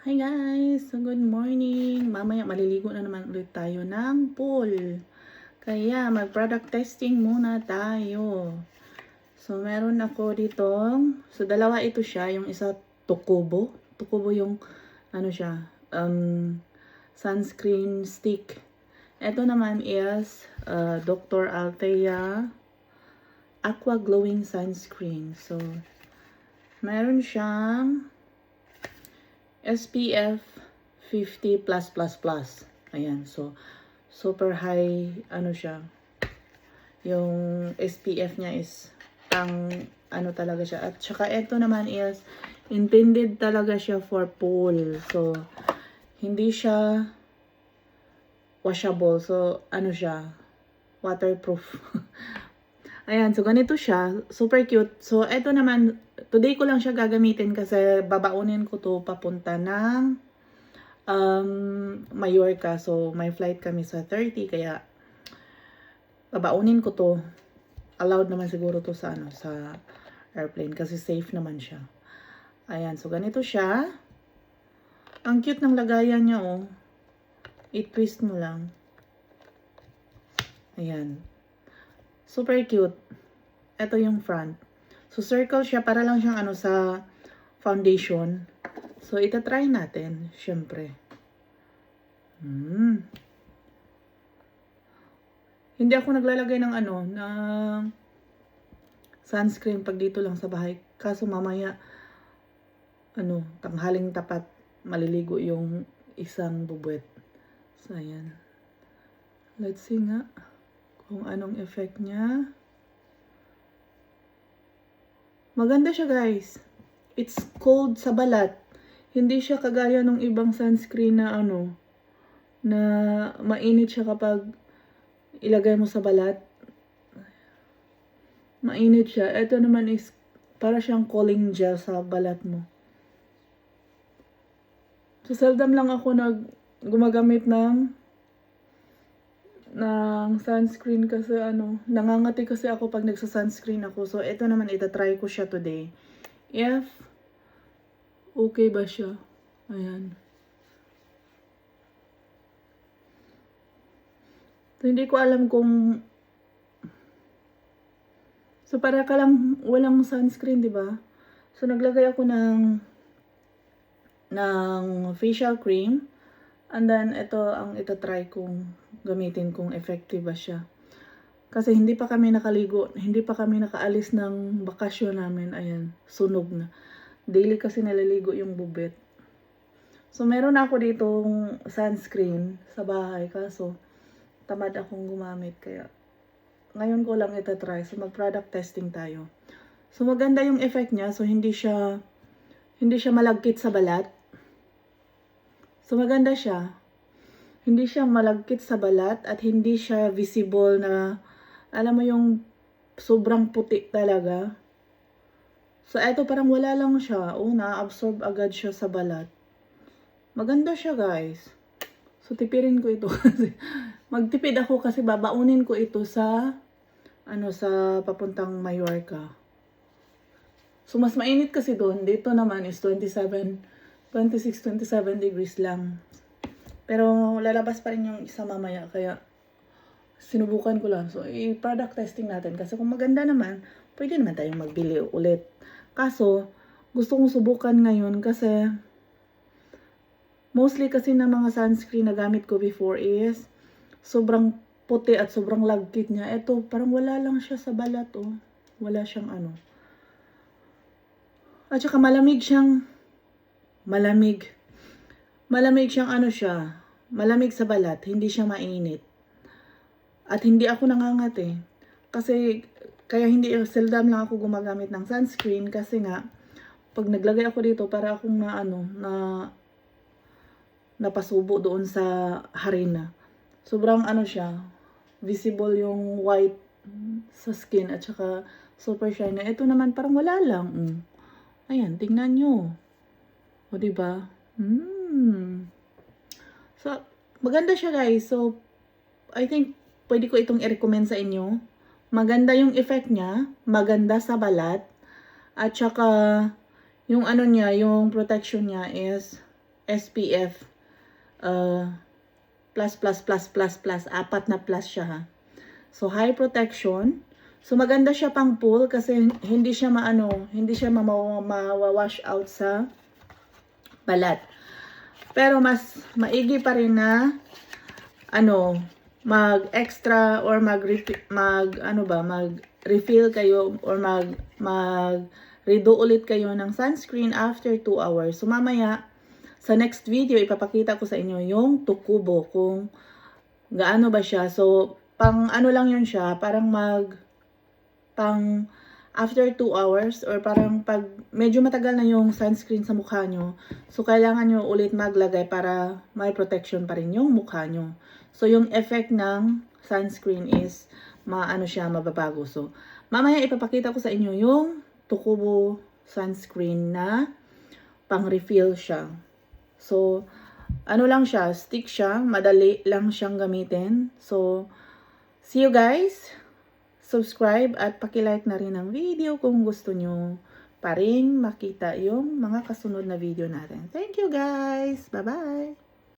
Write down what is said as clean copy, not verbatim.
Hi guys! So good morning! Mamaya maliligo na naman ulit tayo ng pool. Kaya mag-product testing muna tayo. So meron ako dito. So dalawa ito siya. Yung isa Tokubo. Tokubo yung ano siya. Sunscreen stick. Ito naman is Dr. Althea Aqua Glowing Sunscreen. So meron siyang SPF 50+++. Ayan, so super high ano siya. Yung SPF niya is pang ano talaga siya. At saka ito naman is intended talaga siya for pool. So hindi siya washable. So ano siya, waterproof. Ayan, so ganito siya. Super cute. So ito naman, today ko lang siya gagamitin kasi babaunin ko to papunta ng Mallorca. So may flight kami sa 30 kaya babaunin ko to. Allowed naman siguro to sa ano, sa airplane kasi safe naman siya. Ayan, so ganito siya. Ang cute ng lagayan niya, oh. I-twist mo lang. Ayan. Super cute. Ito yung front. So, circle siya para lang siyang ano sa foundation. So, itatry natin, syempre. Hindi ako naglalagay ng ano, ng sunscreen pag dito lang sa bahay. Kaso mamaya, ano, tanghaling tapat, maliligo yung isang bubuet. So, ayan. Let's see nga kung anong effect niya. Maganda siya guys. It's cold sa balat. Hindi siya kagaya ng ibang sunscreen na ano, na mainit siya kapag ilagay mo sa balat. Mainit siya. Ito naman is para siyang cooling gel sa balat mo. So seldom lang ako gumagamit ng sunscreen kasi ano, nangangati kasi ako pag nagsa-sunscreen ako. So, ito naman, itatry ko siya today. If, okay ba siya? Ayan. So, hindi ko alam kung, so, para ka lang walang sunscreen, di ba? So, naglagay ako ng facial cream. And then, ito ang itatry kong gamitin kung effective ba siya. Kasi hindi pa kami nakaligo, hindi pa kami nakaalis ng bakasyon namin. Ayan, sunog na. Daily kasi naliligo yung bubet. So, meron ako ditong sunscreen sa bahay. Kaso, tamad akong gumamit. Kaya, ngayon ko lang itatry. So, mag-product testing tayo. So, maganda yung effect niya. So, hindi siya malagkit sa balat. So, maganda siya. Hindi siya malagkit sa balat at hindi siya visible na, alam mo yung sobrang puti talaga. So, eto parang wala lang siya. Oh, na-absorb agad siya sa balat. Maganda siya, guys. So, tipirin ko ito kasi magtipid ako kasi babaunin ko ito sa sa papuntang Mallorca. So, mas mainit kasi doon. Dito naman is 26-27 degrees lang. Pero lalabas pa rin yung isa mamaya. Kaya sinubukan ko lang. So, i-product testing natin. Kasi kung maganda naman, pwede naman tayong magbili ulit. Kaso, gusto kong subukan ngayon kasi mostly kasi na mga sunscreen na gamit ko before is sobrang puti at sobrang lagkit niya. Ito, parang wala lang siya sa balat. Oh. Wala siyang ano. At saka malamig siyang malamig siyang ano siya, malamig sa balat, hindi siya mainit. At hindi ako nangangati. Kasi, kaya hindi, seldom lang ako gumagamit ng sunscreen kasi nga, pag naglagay ako dito, para akong napasubo doon sa harina. Sobrang ano siya, visible yung white sa skin at saka super shiny. Ito naman parang wala lang. Ayan, tingnan nyo. O, diba? So, maganda siya guys. So, I think, pwede ko itong i-recommend sa inyo. Maganda yung effect niya. Maganda sa balat. At saka, yung ano niya, yung protection niya is SPF plus, apat na plus siya ha. So high protection. So maganda siya pang pool kasi hindi siya hindi siya mawawash out sa balat. Pero mas maigi pa rin na mag-extra or mag-refill kayo or mag-redo ulit kayo ng sunscreen after 2 hours. So mamaya sa next video ipapakita ko sa inyo yung tukubo kung gaano ba siya. So pang lang yun siya, parang after 2 hours or parang pag medyo matagal na yung sunscreen sa mukha nyo, so kailangan nyo ulit maglagay para may protection pa rin yung mukha nyo. So yung effect ng sunscreen is mababago. So mamaya ipapakita ko sa inyo yung Tukubo sunscreen na pang refill siya. So lang siya, stick siya, madali lang siyang gamitin. So see you guys. Subscribe at paki-like na rin ang video kung gusto nyo pa rin makita yung mga kasunod na video natin. Thank you guys! Bye-bye!